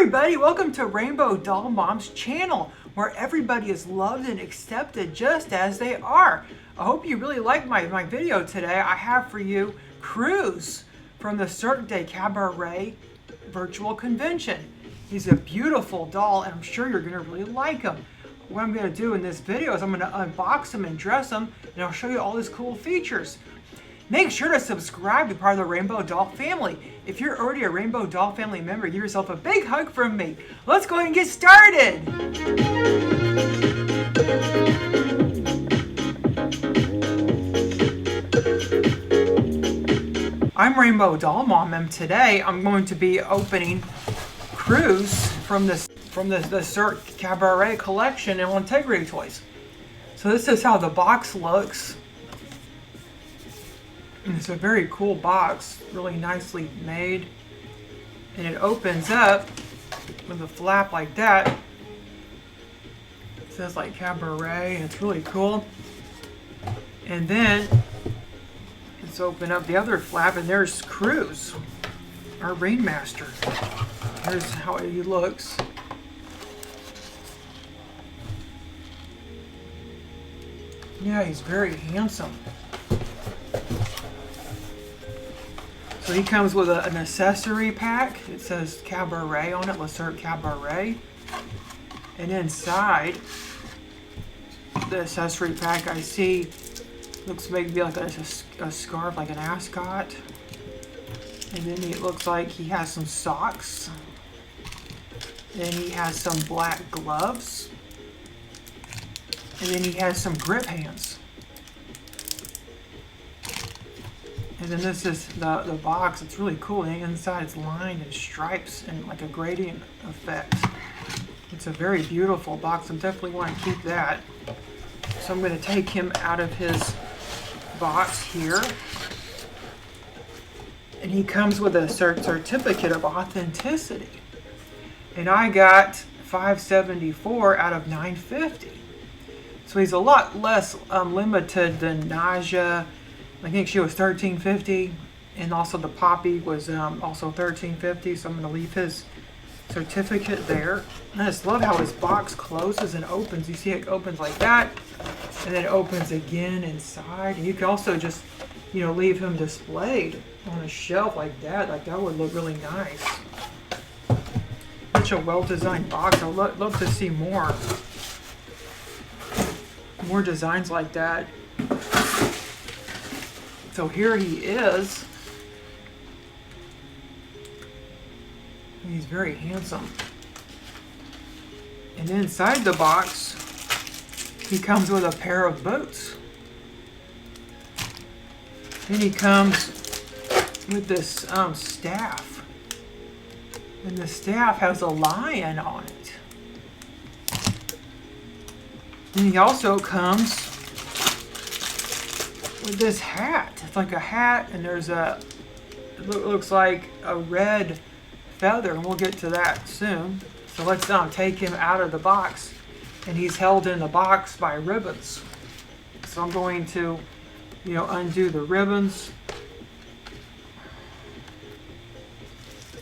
everybody, welcome to Rainbow Doll Mom's channel, where everybody is loved and accepted just as they are. I hope you really like my video today. I have for you Cruz from the Cirque Cabaret virtual convention. He's a beautiful doll and I'm sure you're going to really like him. What I'm going to do in this video is I'm going to unbox him and dress him, and I'll show you all his cool features. Make sure to subscribe to be part of the Rainbow Doll family. If you're already a Rainbow Doll family member, give yourself a big hug from me. Let's go ahead and get started. I'm Rainbow Doll Mom, and today I'm going to be opening Cruz from the Cirque Cabaret collection and Integrity Toys. So this is how the box looks. And it's a very cool box, really nicely made. And it opens up with a flap like that. It says like Cabaret, and it's really cool. And then let's open up the other flap, and there's Cruz, our Rainmaster. Here's how he looks. Yeah, he's very handsome. So he comes with an accessory pack. It says Cabaret on it, Le Cirque Cabaret. And inside the accessory pack, I see looks maybe like a scarf, like an ascot. And then it looks like he has some socks. Then he has some black gloves. And then he has some grip hands. And then this is the box. It's really cool. The inside it's lined in stripes and like a gradient effect. It's a very beautiful box. I definitely want to keep that. So I'm going to take him out of his box here. And he comes with a certificate of authenticity. And I got 574 out of 950. So he's a lot less limited than Naja. I think she was 1350, and also the Poppy was also 1350, so I'm going to leave his certificate there. And I just love how his box closes and opens. You see it opens like that, and then it opens again inside. And you can also just, leave him displayed on a shelf like that. Like that would look really nice. Such a well-designed box. I'd love to see more designs like that. So here he is. He's very handsome. And inside the box, he comes with a pair of boots. Then he comes with this staff. And the staff has a lion on it. And he also comes with this hat. It's like a hat, and there's it looks like a red feather, and we'll get to that soon. So let's take him out of the box, and he's held in the box by ribbons. So I'm going to, undo the ribbons.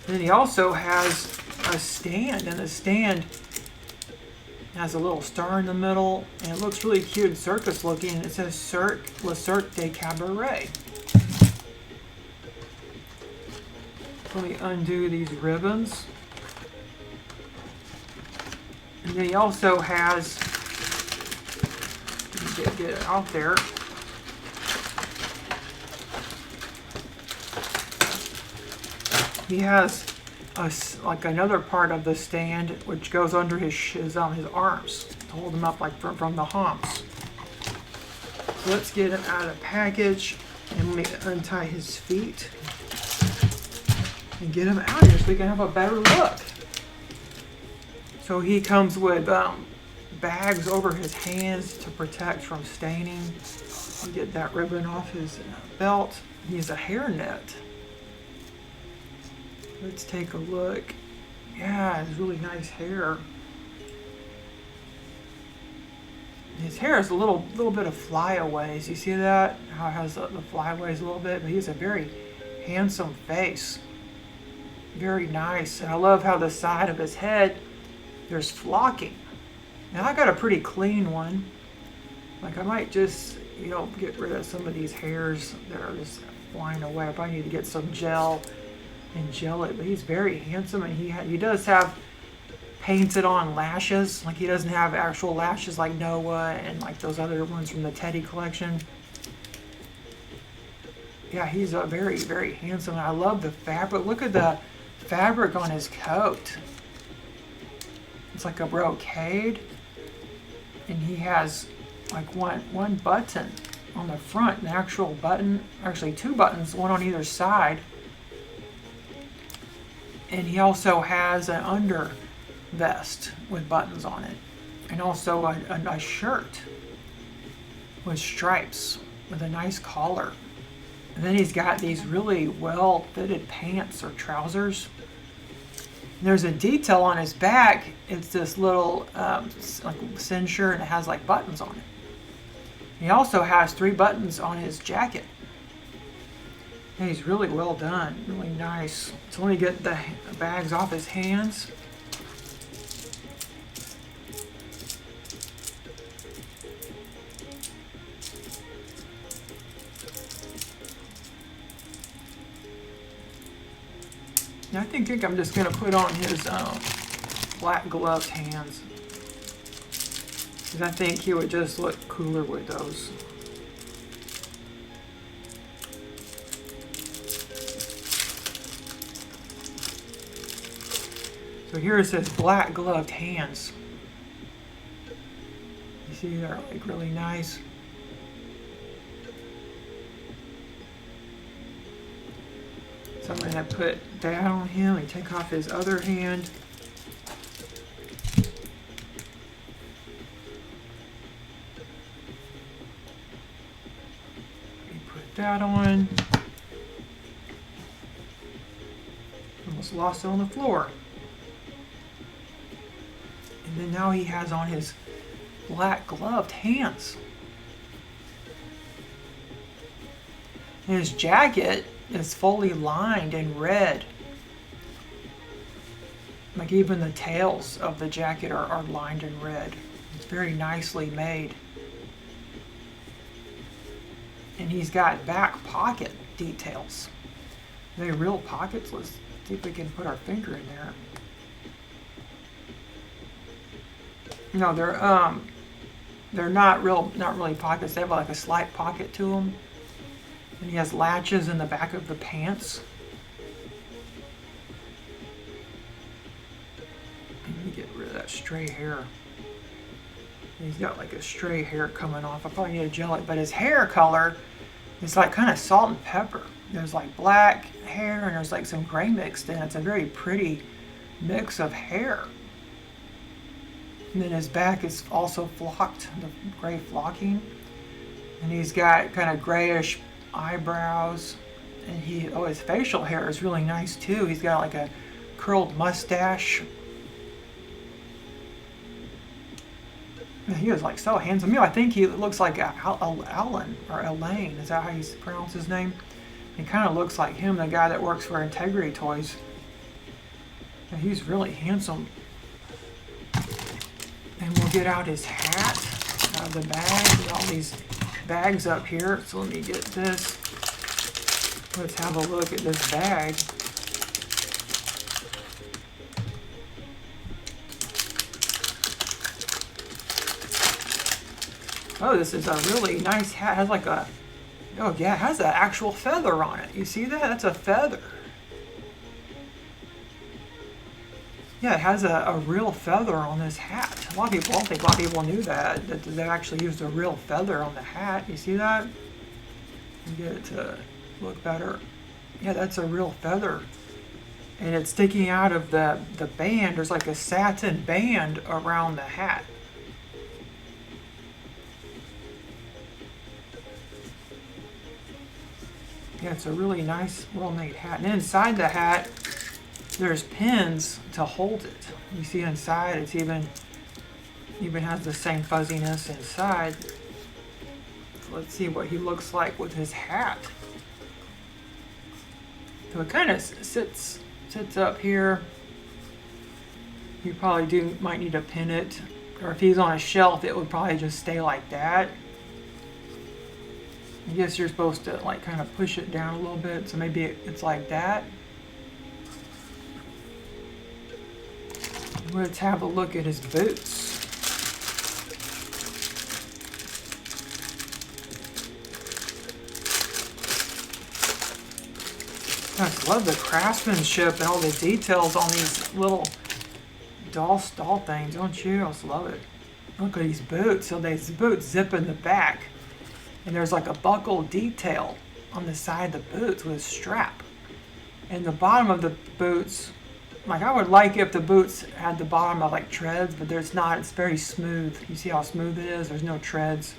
And then he also has a stand, and the stand has a little star in the middle, and it looks really cute and circus looking. It says Le Cirque Cabaret. Let me undo these ribbons. And then he also has, get it out there. He has like another part of the stand which goes under his arms to hold him up like from the humps. So let's get him out of the package, and let me untie his feet and get him out here so we can have a better look. So he comes with bags over his hands to protect from staining. You get that ribbon off his belt. He has a hairnet. Let's take a look. Yeah, it's really nice hair. His hair is a little bit of flyaways. You see that? How it has the flyaways a little bit, but he has a very handsome face. Very nice. And I love how the side of his head, there's flocking. Now I got a pretty clean one. Like I might just, get rid of some of these hairs that are just flying away. I probably need to get some gel and gel it. But he's very handsome, and he does have painted on lashes. Like he doesn't have actual lashes like Noah and like those other ones from the Teddy collection. Yeah, he's a very, very handsome. I love the fabric. Look at the fabric on his coat. It's like a brocade. And he has like one button on the front, an actual button, actually two buttons, one on either side. And he also has an under vest with buttons on it. And also a shirt with stripes with a nice collar. And then he's got these really well fitted pants or trousers. And there's a detail on his back. It's this little like cincher, and it has like buttons on it. He also has 3 buttons on his jacket. And he's really well done, really nice. So let me get the bags off his hands. I think I'm just going to put on his black gloved hands. Because I think he would just look cooler with those. So here's his black gloved hands. You see they're like really nice. So I'm going to put that on him and take off his other hand. Put that on. Almost lost it on the floor. And then now he has on his black gloved hands. And his jacket is fully lined in red. Like even the tails of the jacket are lined in red. It's very nicely made. And he's got back pocket details. Are they real pockets? Let's see if we can put our finger in there. No, they're not really pockets. They have like a slight pocket to them. And he has latches in the back of the pants. Let me get rid of that stray hair. He's got like a stray hair coming off. I probably need to gel it, but his hair color is like kind of salt and pepper. There's like black hair and there's like some gray mixed in. It's a very pretty mix of hair. And then his back is also flocked, the gray flocking. And he's got kind of grayish eyebrows, and his facial hair is really nice too. He's got like a curled mustache. And he is like so handsome. I think he looks like Alan or Elaine. Is that how you pronounce his name? He kind of looks like him, the guy that works for Integrity Toys. And he's really handsome. And we'll get out his hat out of the bag. Get all these bags up here. So let me get this. Let's have a look at this bag. Oh, this is a really nice hat. It has like a, oh yeah, it has an actual feather on it. You see that? That's a feather. Yeah, it has a real feather on this hat. I don't think a lot of people knew that they actually used a real feather on the hat. You see that? Get it to look better. Yeah, that's a real feather. And it's sticking out of the band. There's like a satin band around the hat. Yeah, it's a really nice, well-made hat. And inside the hat, there's pins to hold it. You see inside, it's even has the same fuzziness inside. So let's see what he looks like with his hat. So it kind of sits sits up here. You probably might need to pin it, or if he's on a shelf, it would probably just stay like that. I guess you're supposed to like kind of push it down a little bit, so maybe it's like that. Let's have a look at his boots. I just love the craftsmanship and all the details on these little doll things, don't you? I just love it. Look at these boots. So these boots zip in the back, and there's like a buckle detail on the side of the boots with a strap. And the bottom of the boots, like I would like if the boots had the bottom of like treads, but there's not. It's very smooth. You see how smooth it is? There's no treads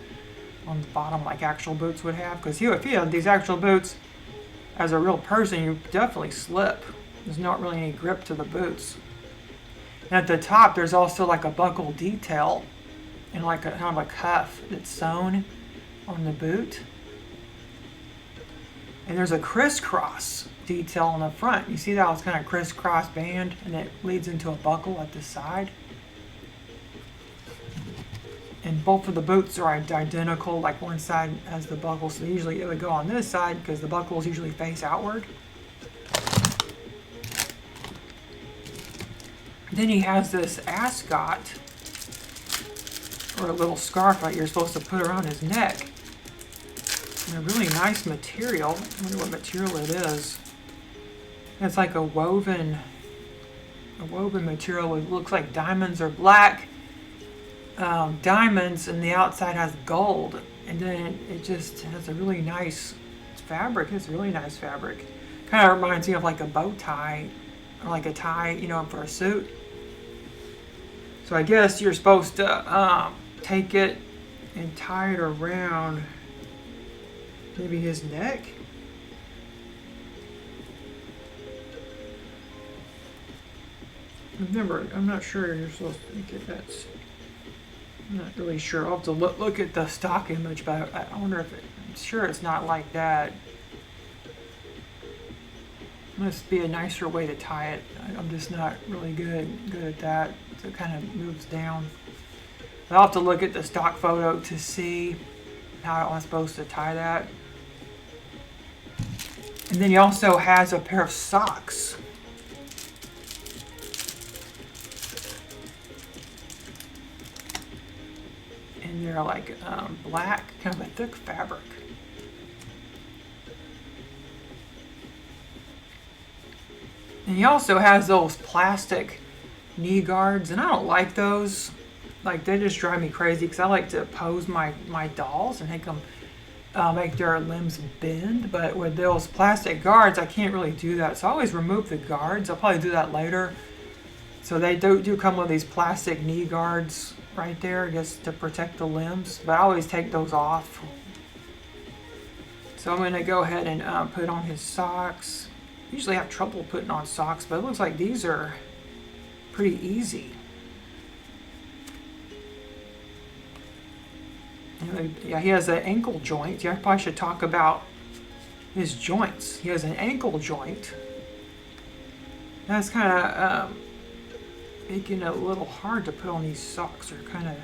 on the bottom like actual boots would have. Because if you had these actual boots, as a real person, you definitely slip. There's not really any grip to the boots. And at the top, there's also like a buckle detail and like a kind of a cuff that's sewn on the boot. And there's a crisscross detail on the front. You see that it's kind of crisscross band, and it leads into a buckle at the side. And both of the boots are identical, like one side has the buckle, so usually it would go on this side because the buckles usually face outward. Then he has this ascot, or a little scarf that you're supposed to put around his neck. And a really nice material. I wonder what material it is. It's like a woven material. It looks like diamonds or black diamonds, and the outside has gold. And then it just has a really nice fabric. It's really nice fabric. Kind of reminds me of like a bow tie, or like a tie, you know, for a suit. So I guess you're supposed to take it and tie it around maybe his neck. I'm not sure you're supposed to think it. I'm not really sure. I'll have to look at the stock image, but I wonder if I'm sure it's not like that. Must be a nicer way to tie it. I'm just not really good at that. So it kind of moves down. I'll have to look at the stock photo to see how I'm supposed to tie that. And then he also has a pair of socks. And they're like black, kind of a thick fabric. And he also has those plastic knee guards, and I don't like those. Like, they just drive me crazy because I like to pose my dolls and make them make their limbs bend. But with those plastic guards, I can't really do that. So I always remove the guards. I'll probably do that later. So they do come with these plastic knee guards right there just to protect the limbs. But I always take those off. So I'm going to go ahead and put on his socks. Usually have trouble putting on socks, but it looks like these are pretty easy. Yeah, he has an ankle joint. Yeah, I probably should talk about his joints. He has an ankle joint. That's kind of making it a little hard to put on these socks. They're kind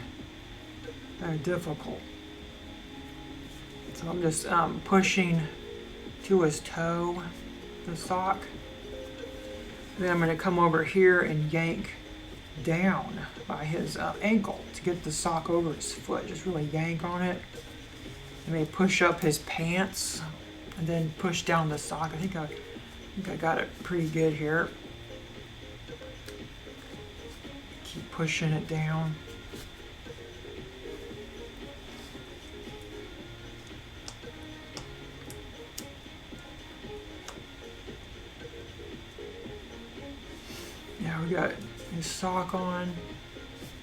of difficult. So I'm just pushing to his toe, the sock. Then I'm going to come over here and yank down by his ankle to get the sock over his foot. Just really yank on it. And then push up his pants and then push down the sock. I think I got it pretty good here. Keep pushing it down. Yeah, we got his sock on.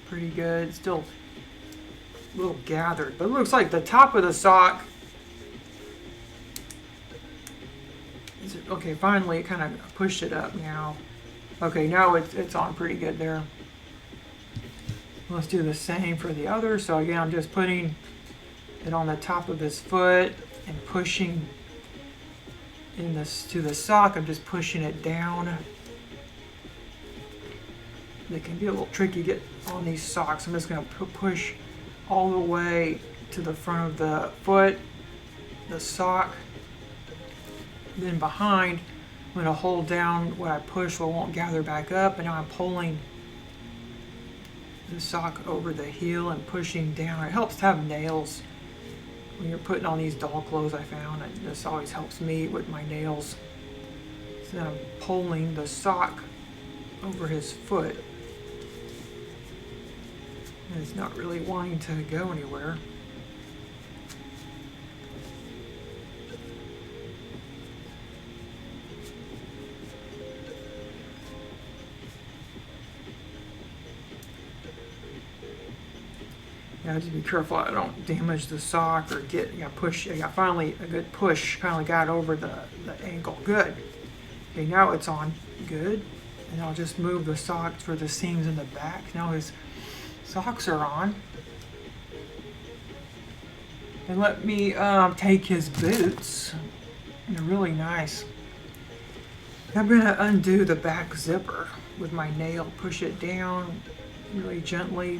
Pretty good. Still a little gathered, but it looks like the top of the sock. Okay, finally it kind of pushed it up now. Okay, now it's on pretty good there. Let's do the same for the other. So again, I'm just putting it on the top of his foot and pushing to the sock. I'm just pushing it down. it can be a little tricky to get on these socks. I'm just going to push all the way to the front of the foot, the sock. Then behind, I'm going to hold down what I push so it won't gather back up. And now I'm pulling the sock over the heel and pushing down. It helps to have nails when you're putting on these doll clothes. I found this always helps me with my nails. So then I'm pulling the sock over his foot. And it's not really wanting to go anywhere. Yeah, just be careful I don't damage the sock or get, push. I got finally a good push, finally got over the ankle. Good. Okay, now it's on. Good. And I'll just move the socks for the seams in the back. Now his socks are on. And let me take his boots. They're really nice. I'm going to undo the back zipper with my nail. Push it down really gently.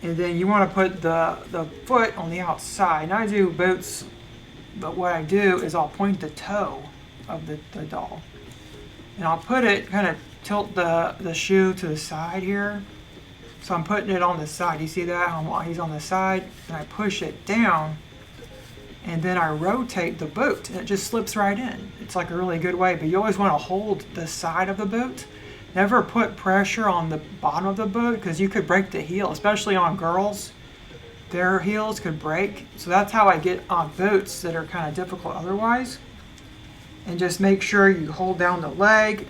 And then you want to put the foot on the outside. Now I do boots, but what I do is I'll point the toe of the doll. And I'll put it, kind of tilt the shoe to the side here. So I'm putting it on the side. You see that? He's on the side. And I push it down. And then I rotate the boot. And it just slips right in. It's like a really good way. But you always want to hold the side of the boot. Never put pressure on the bottom of the boot because you could break the heel, especially on girls. Their heels could break. So that's how I get on boots that are kind of difficult otherwise. And just make sure you hold down the leg.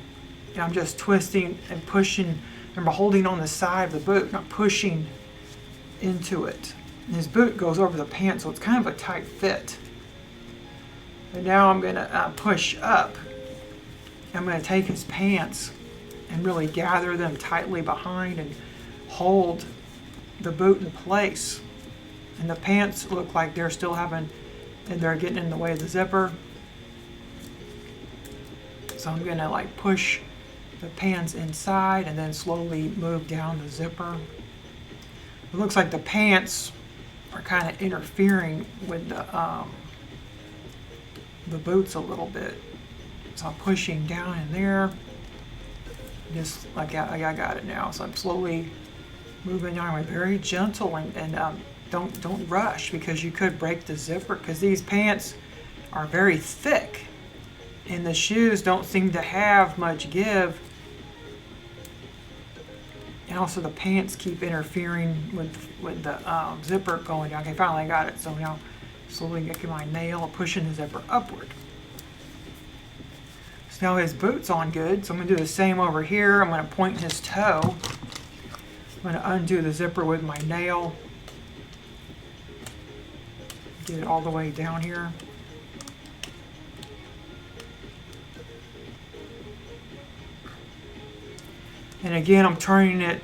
And I'm just twisting and pushing. Remember, holding on the side of the boot, not pushing into it. And his boot goes over the pants, so it's kind of a tight fit. And now I'm going to push up. I'm going to take his pants and really gather them tightly behind and hold the boot in place. And the pants look like they're still having, and they're getting in the way of the zipper. So I'm going to like push the pants inside and then slowly move down the zipper. It looks like the pants are kind of interfering with the boots a little bit. So I'm pushing down in there. Just like I got it now. So I'm slowly moving down, very gentle, and don't rush because you could break the zipper because these pants are very thick and the shoes don't seem to have much give. And also the pants keep interfering with the zipper going down. Okay, finally I got it. So now slowly get my nail pushing the zipper upward. So now his boot's on good. So I'm going to do the same over here. I'm going to point his toe. I'm going to undo the zipper with my nail. Get it all the way down here. And again, I'm turning it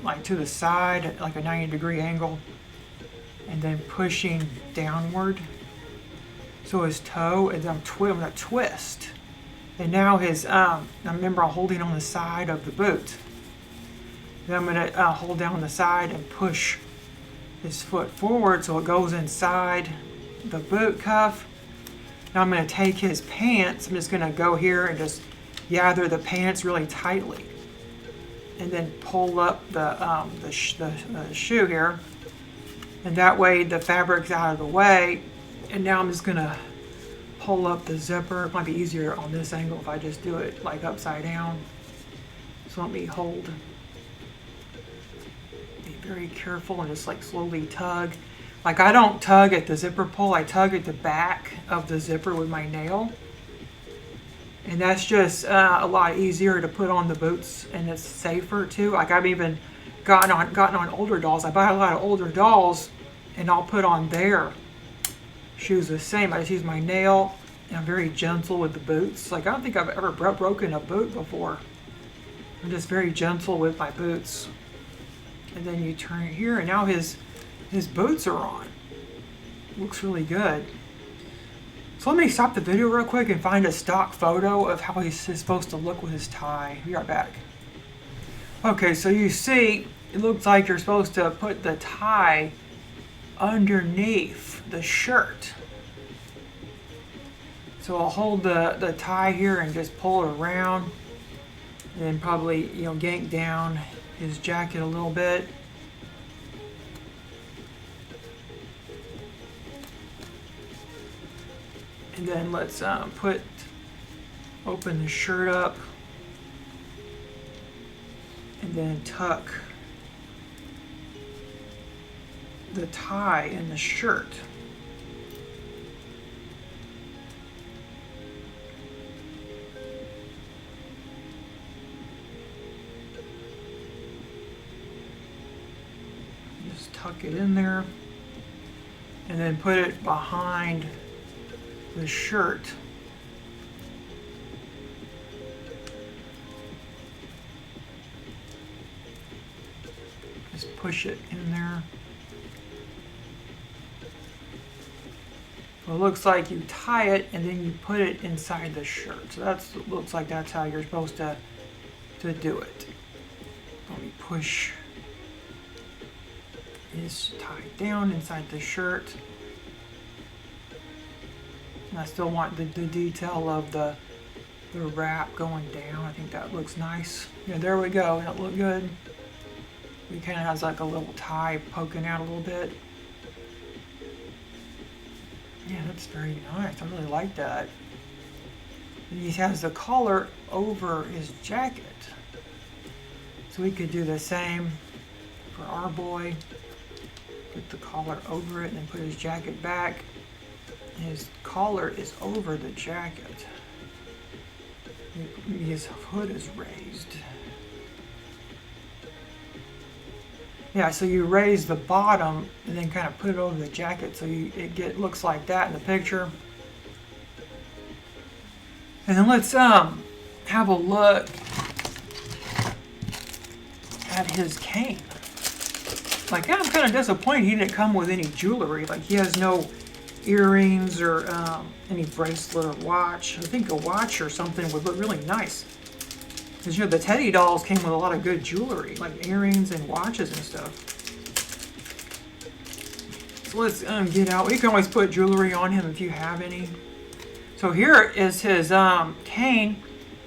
like to the side at like a 90-degree angle and then pushing downward. So his toe, and I'm going to twist. And now his, remember I'm holding on the side of the boot. Then I'm going to hold down the side and push his foot forward so it goes inside the boot cuff. Now I'm going to take his pants. I'm just going to go here and just gather the pants really tightly. And then pull up the shoe here. And that way the fabric's out of the way. And now I'm just going to pull up the zipper. It might be easier on this angle if I just do it like upside down. So let me hold. Be very careful and just like slowly tug. Like I don't tug at the zipper pull. I tug at the back of the zipper with my nail. And that's just a lot easier to put on the boots, and it's safer too. Like I've even gotten on older dolls. I buy a lot of older dolls, and I'll put on their shoes the same. I just use my nail, and I'm very gentle with the boots. Like I don't think I've ever broken a boot before. I'm just very gentle with my boots. And then you turn it here, and now his boots are on. Looks really good. So let me stop the video real quick and find a stock photo of how he's supposed to look with his tie. Be right back. Okay, so you see, it looks like you're supposed to put the tie underneath the shirt. So I'll hold the tie here and just pull it around, and then probably, yank down his jacket a little bit. And then let's open the shirt up, and then tuck the tie in the shirt. Just tuck it in there, and then put it behind the shirt. Just push it in there. So it looks like you tie it and then you put it inside the shirt. So looks like that's how you're supposed to do it. Let me push this tie down inside the shirt. And I still want the detail of the wrap going down. I think that looks nice. Yeah, there we go. That look good. It kind of has like a little tie poking out a little bit. Yeah, that's very nice. I really like that. And he has the collar over his jacket. So we could do the same for our boy. Put the collar over it and then put his jacket back. His collar is over the jacket. His hood is raised. Yeah, so you raise the bottom and then kind of put it over the jacket so it looks like that in the picture. And then let's have a look at his cane. Like, I'm kind of disappointed he didn't come with any jewelry. Like, he has no earrings or any bracelet or watch. I think a watch or something would look really nice. Because, the Teddy dolls came with a lot of good jewelry, like earrings and watches and stuff. So let's get out. You can always put jewelry on him if you have any. So here is his cane,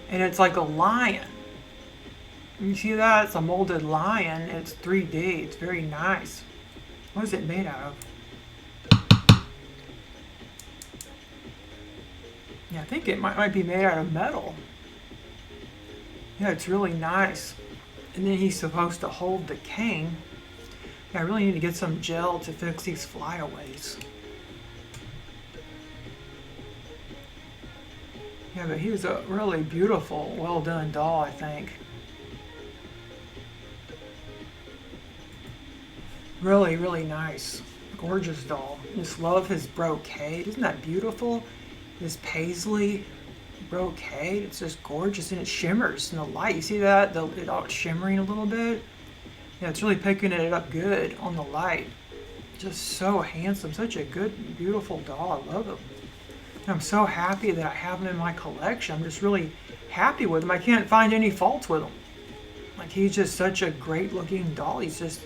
and it's like a lion. You see that? It's a molded lion. It's 3D. It's very nice. What is it made out of? Yeah, I think it might be made out of metal. Yeah, it's really nice. And then he's supposed to hold the cane. Yeah, I really need to get some gel to fix these flyaways. Yeah, but he was a really beautiful, well done doll, I think. Really, really nice. Gorgeous doll. Just love his brocade. Isn't that beautiful? This paisley brocade. It's just gorgeous, and it shimmers in the light. You see that? It's shimmering a little bit. Yeah, it's really picking it up good on the light. Just so handsome. Such a good, beautiful doll. I love him. And I'm so happy that I have him in my collection. I'm just really happy with him. I can't find any faults with him. Like, he's just such a great looking doll. He's just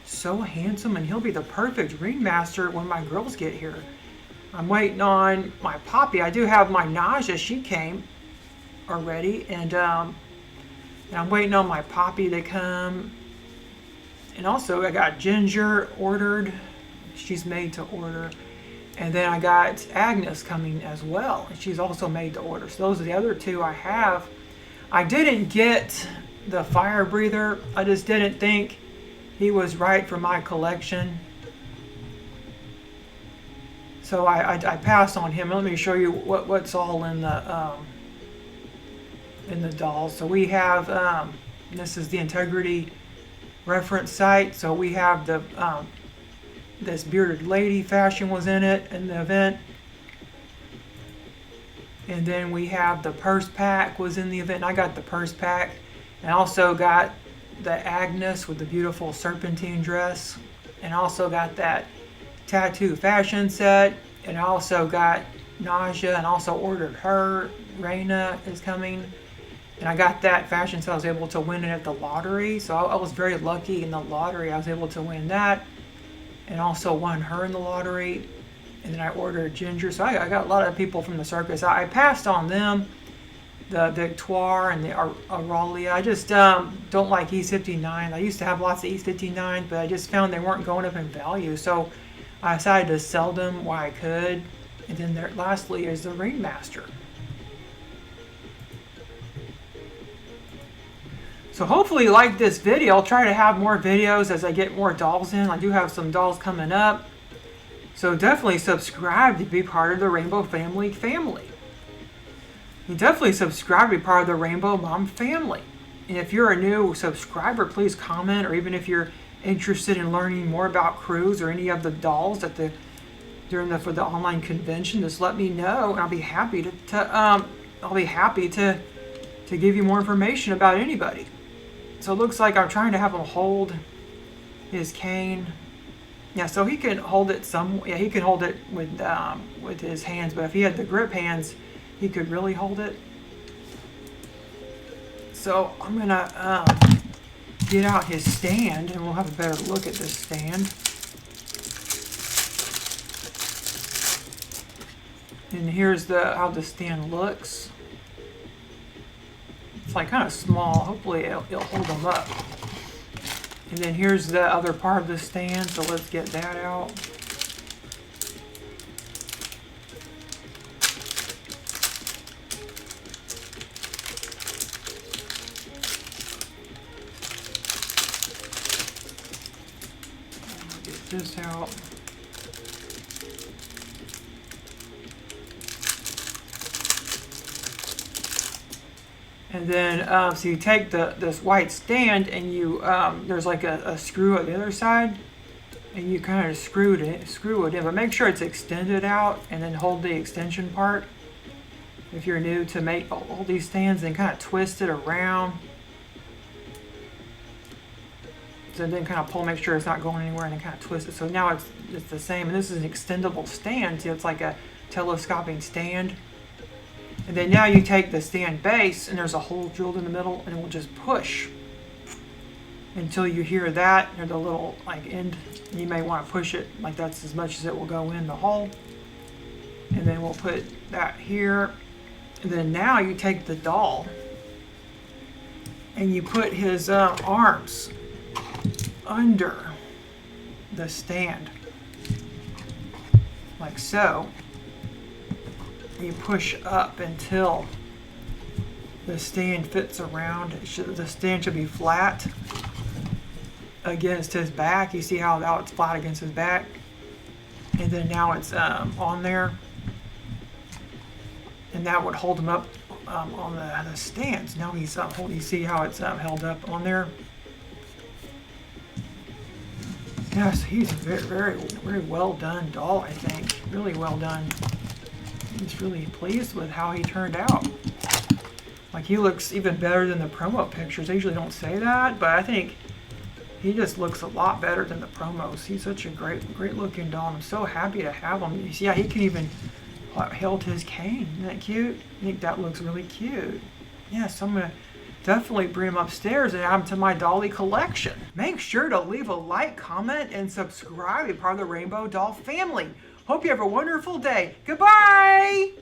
so handsome, and he'll be the perfect ringmaster when my girls get here. I'm waiting on my Poppy. I do have my Naja. She came already, and I'm waiting on my Poppy to come. And also, I got Ginger ordered. She's made to order. And then I got Agnes coming as well, and she's also made to order. So those are the other two I have. I didn't get the fire breather. I just didn't think he was right for my collection. So I passed on him. Let me show you what's all in the dolls. So we have, this is the Integrity reference site. So we have the this bearded lady fashion was in it in the event. And then we have the purse pack was in the event. I got the purse pack. And I also got the Agnes with the beautiful serpentine dress. And also got that tattoo fashion set. And I also got Naja and also ordered her. Raina is coming. And I got that fashion, so I was able to win it at the lottery. So I was very lucky in the lottery. I was able to win that, and also won her in the lottery. And then I ordered Ginger. So I got a lot of people from the circus. I passed on them, the Victoire and the Aurelia. I just don't like East 59. I used to have lots of East 59, but I just found they weren't going up in value. So I decided to sell them while I could. And then there, lastly, is the Ringmaster. So hopefully you like this video. I'll try to have more videos as I get more dolls in. I do have some dolls coming up. So definitely subscribe to be part of the Rainbow Family. You definitely subscribe to be part of the Rainbow Mom family. And if you're a new subscriber, please comment, or even if you're interested in learning more about Cruz or any of the dolls at the for the online convention, just let me know, and I'll be happy to give you more information about anybody. So it looks like I'm trying to have him hold his cane. Yeah, so he can hold it he can hold it with his hands, but if he had the grip hands, he could really hold it. So I'm gonna get out his stand, and we'll have a better look at this stand. And here's how the stand looks. It's like kind of small. Hopefully it'll hold them up. And then here's the other part of the stand, so let's get that out. Get this out. And then, so you take this white stand, and you there's like a screw at the other side, and you kind of screw it in, but make sure it's extended out, and then hold the extension part. If you're new to make all these stands, then kind of twist it around. So then kind of pull, make sure it's not going anywhere, and then kind of twist it. So now it's the same, and this is an extendable stand, so it's like a telescoping stand. And then now you take the stand base, and there's a hole drilled in the middle, and it will just push until you hear that, or the little like end. You may want to push it like that's as much as it will go in the hole. And then we'll put that here. And then now you take the doll, and you put his arms under the stand, like so. You push up until the stand fits around. The stand should be flat against his back. You see how it's flat against his back? And then now it's on there. And that would hold him up on the stands. Now he's you see how it's held up on there? Yes, he's a very well done doll, I think. Really well done. He's really pleased with how he turned out. Like, he looks even better than the promo pictures. I usually don't say that, but I think he just looks a lot better than the promos. He's such a great looking doll. I'm so happy to have him. You see how he can even hold his cane. Isn't that cute? I think that looks really cute. Yes, I'm gonna definitely bring him upstairs and add him to my dolly collection. Make sure to leave a like, comment, and subscribe to be part of the Rainbow Doll family. Hope you have a wonderful day. Goodbye!